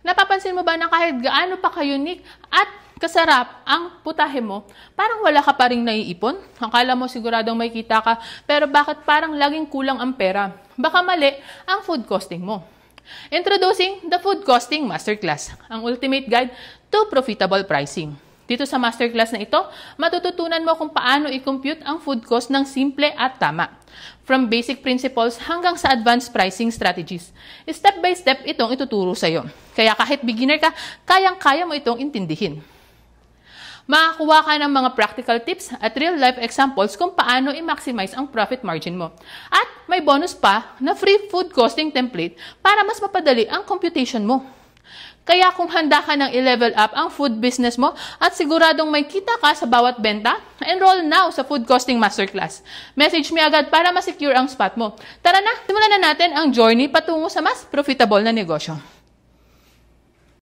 Napapansin mo ba na kahit gaano pa ka-unique at kasarap ang putahe mo, parang wala ka pa rin naiipon? Akala mo siguradong may kita ka, pero bakit parang laging kulang ang pera? Baka mali ang food costing mo. Introducing the Food Costing Masterclass, ang ultimate guide to profitable pricing. Dito sa masterclass na ito, matututunan mo kung paano i-compute ang food cost ng simple at tama. From basic principles hanggang sa advanced pricing strategies. Step by step itong ituturo sa iyo. Kaya kahit beginner ka, kayang-kaya mo itong intindihin. Makakuha ka ng mga practical tips at real-life examples kung paano i-maximize ang profit margin mo. At may bonus pa na free food costing template para mas mapadali ang computation mo. Kaya kung handa ka ng i-level up ang food business mo at siguradong may kita ka sa bawat benta, enroll now sa Food Costing Masterclass. Message me agad para ma-secure ang spot mo. Tara na, simulan na natin ang journey patungo sa mas profitable na negosyo.